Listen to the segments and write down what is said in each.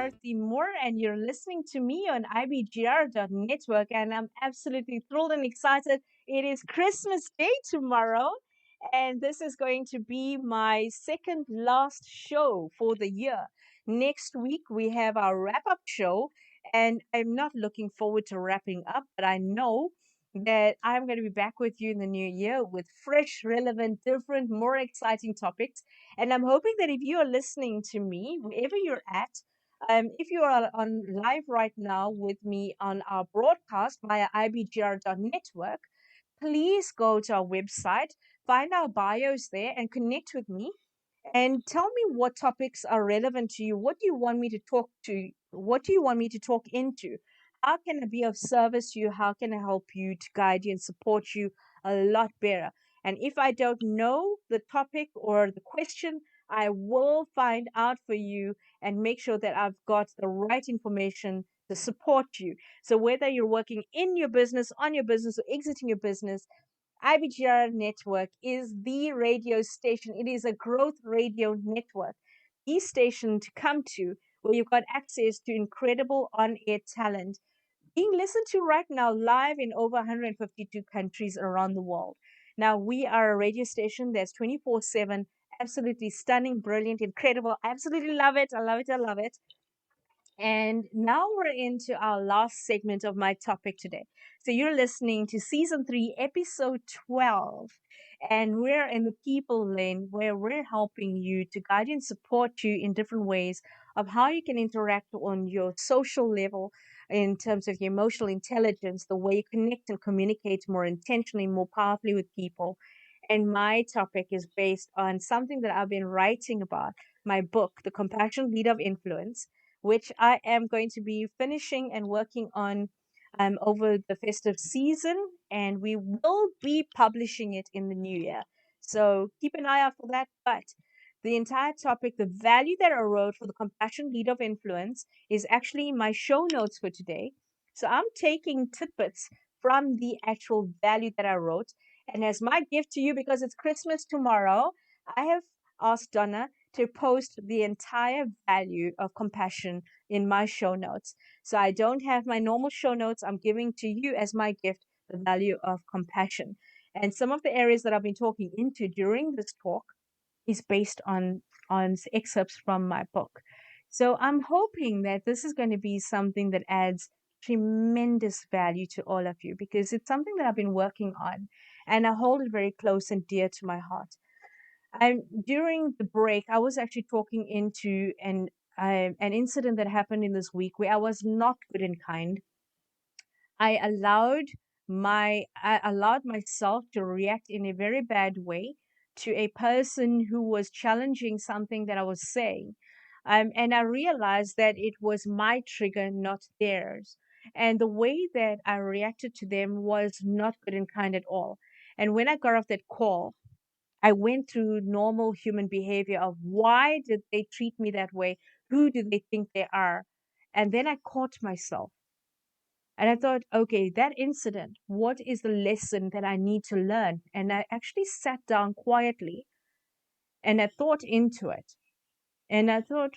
Arthie Moore, and you're listening to me on IBGR.network. And I'm absolutely thrilled and excited. It is Christmas Day tomorrow, and this is going to be my second last show for the year. Next week, we have our wrap up show, and I'm not looking forward to wrapping up, but I know that I'm going to be back with you in the new year with fresh, relevant, different, more exciting topics. And I'm hoping that if you are listening to me, wherever you're at, if you are on live right now with me on our broadcast via ibgr.network, please go to our website, find our bios there, and connect with me and tell me what topics are relevant to you. What do you want me to talk to? What do you want me to talk into? How can I be of service to you? How can I help you to guide you and support you a lot better? And if I don't know the topic or the question, I will find out for you and make sure that I've got the right information to support you. So whether you're working in your business, on your business, or exiting your business, IBGR Network is the radio station. It is a growth radio network, the station to come to where you've got access to incredible on air talent being listened to right now live in over 152 countries around the world. Now, we are a radio station that's 24/7, absolutely stunning, brilliant, incredible. I absolutely love it. I love it. I love it. And now we're into our last segment of my topic today. So you're listening to season 3, episode 12. And we're in the people lane where we're helping you to guide and support you in different ways of how you can interact on your social level in terms of your emotional intelligence, the way you connect and communicate more intentionally, more powerfully with people. And my topic is based on something that I've been writing about, my book, The Compassionate Leader of Influence, which I am going to be finishing and working on over the festive season, and we will be publishing it in the new year. So keep an eye out for that. But the entire topic, the value that I wrote for the Compassion Leader of Influence, is actually in my show notes for today. So I'm taking tidbits from the actual value that I wrote. And as my gift to you, because it's Christmas tomorrow, I have asked Donna to post the entire value of compassion in my show notes. So I don't have my normal show notes. I'm giving to you as my gift the value of compassion. And some of the areas that I've been talking into during this talk is based on excerpts from my book. So I'm hoping that this is going to be something that adds tremendous value to all of you because it's something that I've been working on and I hold it very close and dear to my heart. And during the break, I was actually talking into an incident that happened in this week where I was not good and kind. I allowed myself to react in a very bad way to a person who was challenging something that I was saying. And I realized that it was my trigger, not theirs. And the way that I reacted to them was not good and kind at all. And when I got off that call, I went through normal human behavior of why did they treat me that way? Who do they think they are? And then I caught myself and I thought, okay, that incident, what is the lesson that I need to learn? And I actually sat down quietly and I thought into it. And I thought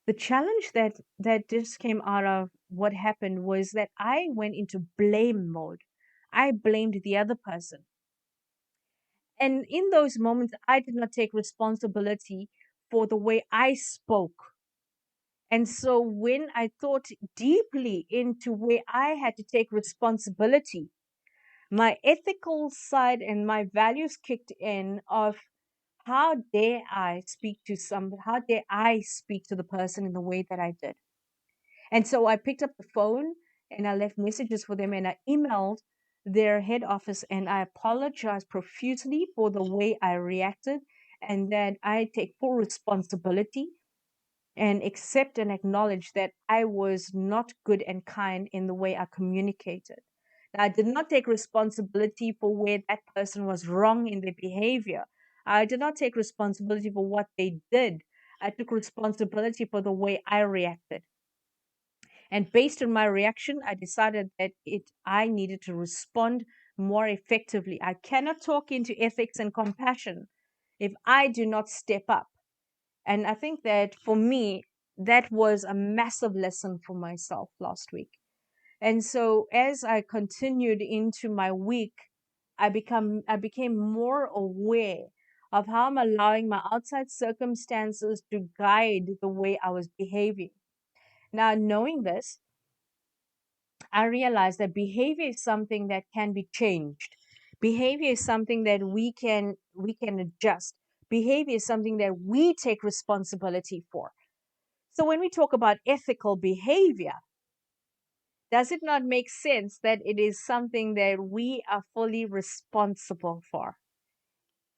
the challenge that just came out of what happened was that I went into blame mode. I blamed the other person. And in those moments, I did not take responsibility for the way I spoke. And so when I thought deeply into where I had to take responsibility, my ethical side and my values kicked in of how dare I speak to the person in the way that I did. And so I picked up the phone and I left messages for them and I emailed their head office and I apologized profusely for the way I reacted and that I take full responsibility and accept and acknowledge that I was not good and kind in the way I communicated. Now, I did not take responsibility for where that person was wrong in their behavior. I did not take responsibility for what they did. I took responsibility for the way I reacted. And based on my reaction, I decided that I needed to respond more effectively. I cannot talk into ethics and compassion if I do not step up. And I think that for me, that was a massive lesson for myself last week. And so as I continued into my week, I became more aware of how I'm allowing my outside circumstances to guide the way I was behaving. Now, knowing this, I realized that behavior is something that can be changed. Behavior is something that we can adjust. Behavior is something that we take responsibility for. So when we talk about ethical behavior, does it not make sense that it is something that we are fully responsible for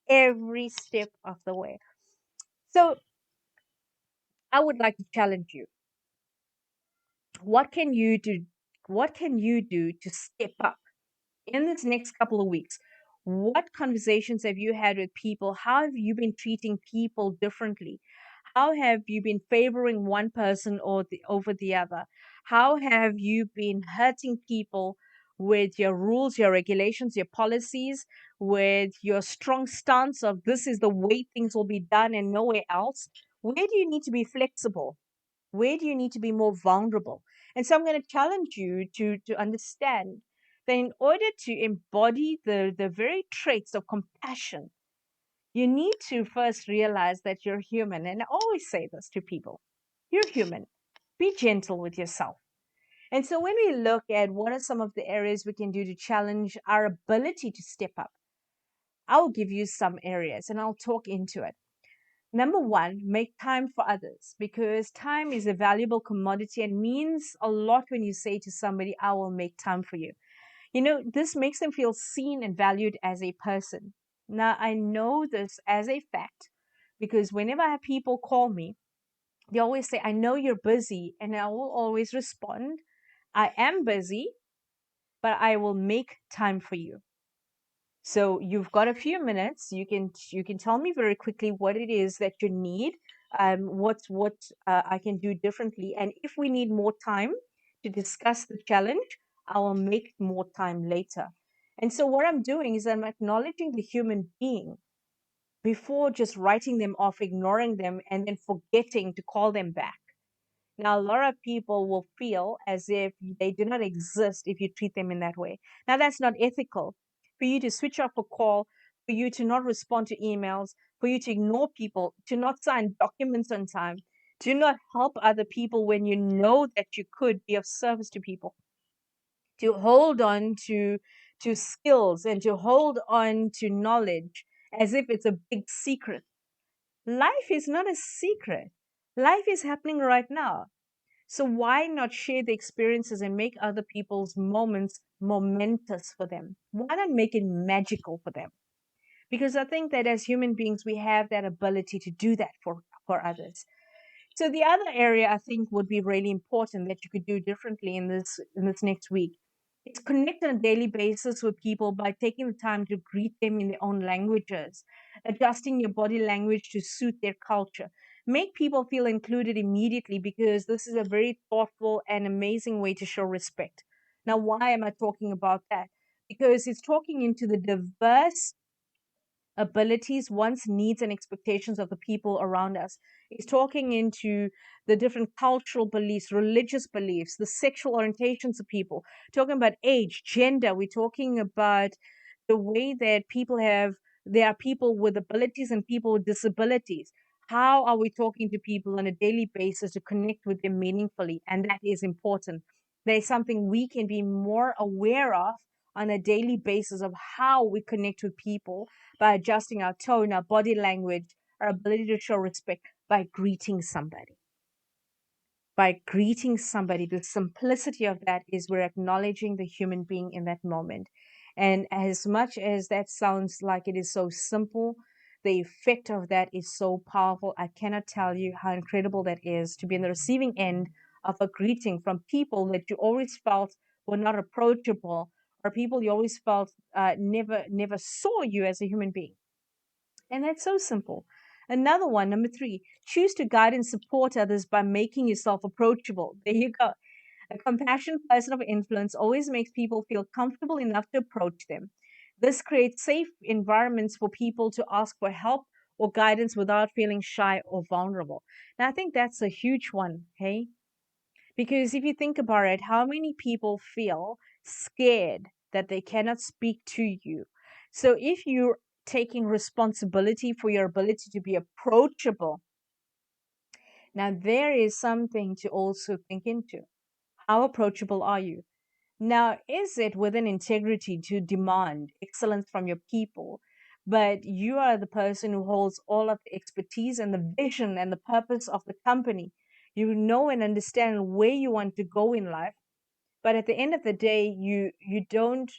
every step of the way? So I would like to challenge you. What can you do? What can you do to step up in this next couple of weeks? What conversations have you had with people? How have you been treating people differently? How have you been favoring one person over the other? How have you been hurting people with your rules, your regulations, your policies, with your strong stance of this is the way things will be done and nowhere else? Where do you need to be flexible? Where do you need to be more vulnerable? And so I'm going to challenge you to understand that in order to embody the very traits of compassion, you need to first realize that you're human. And I always say this to people: you're human. Be gentle with yourself. And so when we look at what are some of the areas we can do to challenge our ability to step up, I'll give you some areas and I'll talk into it. Number one, make time for others, because time is a valuable commodity and means a lot when you say to somebody, I will make time for you. This makes them feel seen and valued as a person. Now, I know this as a fact because whenever I have people call me, they always say, I know you're busy. And I will always respond, I am busy, but I will make time for you. So you've got a few minutes. You can tell me very quickly what it is that you need, what I can do differently, and if we need more time to discuss the challenge, I will make more time later. And so what I'm doing is I'm acknowledging the human being before just writing them off, ignoring them, and then forgetting to call them back. Now, a lot of people will feel as if they do not exist if you treat them in that way. Now, that's not ethical. For you to switch off a call, for you to not respond to emails, for you to ignore people, to not sign documents on time, to not help other people when you know that you could be of service to people, to hold on to skills and to hold on to knowledge as if it's a big secret. Life is not a secret. Life is happening right now. So why not share the experiences and make other people's moments momentous for them? Why not make it magical for them? Because I think that as human beings, we have that ability to do that for others. So the other area I think would be really important that you could do differently in this next week is connect on a daily basis with people by taking the time to greet them in their own languages, adjusting your body language to suit their culture. Make people feel included immediately because this is a very thoughtful and amazing way to show respect. Now, why am I talking about that? Because it's talking into the diverse abilities, wants, needs, and expectations of the people around us. It's talking into the different cultural beliefs, religious beliefs, the sexual orientations of people, talking about age, gender. We're talking about the way that there are people with abilities and people with disabilities. How are we talking to people on a daily basis to connect with them meaningfully? And that is important. There's something we can be more aware of on a daily basis of how we connect with people by adjusting our tone, our body language, our ability to show respect by greeting somebody. By greeting somebody, the simplicity of that is we're acknowledging the human being in that moment. And as much as that sounds like it is so simple, the effect of that is so powerful. I cannot tell you how incredible that is to be in the receiving end of a greeting from people that you always felt were not approachable, or people you always felt never saw you as a human being. And that's so simple. Another one, number three, choose to guide and support others by making yourself approachable. There you go. A compassionate person of influence always makes people feel comfortable enough to approach them. This creates safe environments for people to ask for help or guidance without feeling shy or vulnerable. Now, I think that's a huge one, hey? Because if you think about it, how many people feel scared that they cannot speak to you? So if you're taking responsibility for your ability to be approachable, now there is something to also think into. How approachable are you? Now, is it within integrity to demand excellence from your people, but you are the person who holds all of the expertise and the vision and the purpose of the company? You know and understand where you want to go in life, but at the end of the day, you don't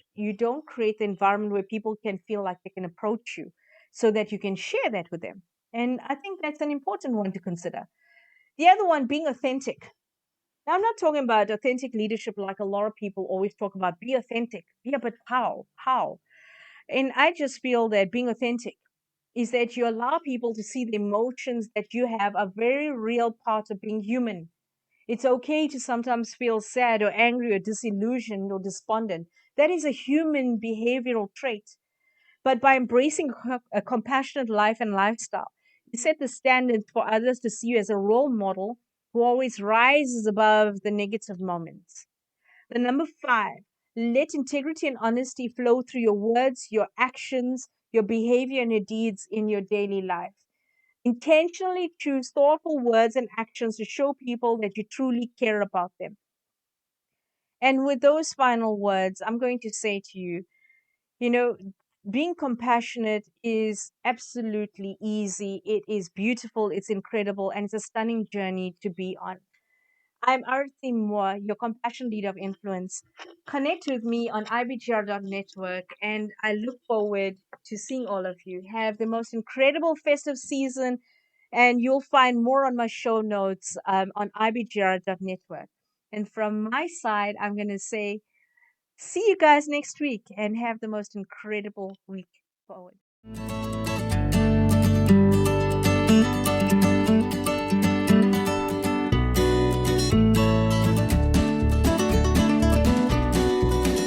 create the environment where people can feel like they can approach you, so that you can share that with them. And I think that's an important one to consider. The other one, being authentic. Now, I'm not talking about authentic leadership like a lot of people always talk about. Be authentic. Yeah, but how? How? And I just feel that being authentic is that you allow people to see the emotions that you have, a very real part of being human. It's okay to sometimes feel sad or angry or disillusioned or despondent. That is a human behavioral trait. But by embracing a compassionate life and lifestyle, you set the standard for others to see you as a role model who always rises above the negative moments. The number five, let integrity and honesty flow through your words, your actions, your behavior, and your deeds in your daily life. Intentionally choose thoughtful words and actions to show people that you truly care about them. And with those final words, I'm going to say to you, you know, being compassionate is absolutely easy. It is beautiful, it's incredible, and it's a stunning journey to be on. I'm Arthie Moore, your compassion leader of influence. Connect with me on ibgr.network, and I look forward to seeing all of you. Have the most incredible festive season, and you'll find more on my show notes on ibgr.network. And from my side, I'm going to say, see you guys next week and have the most incredible week forward.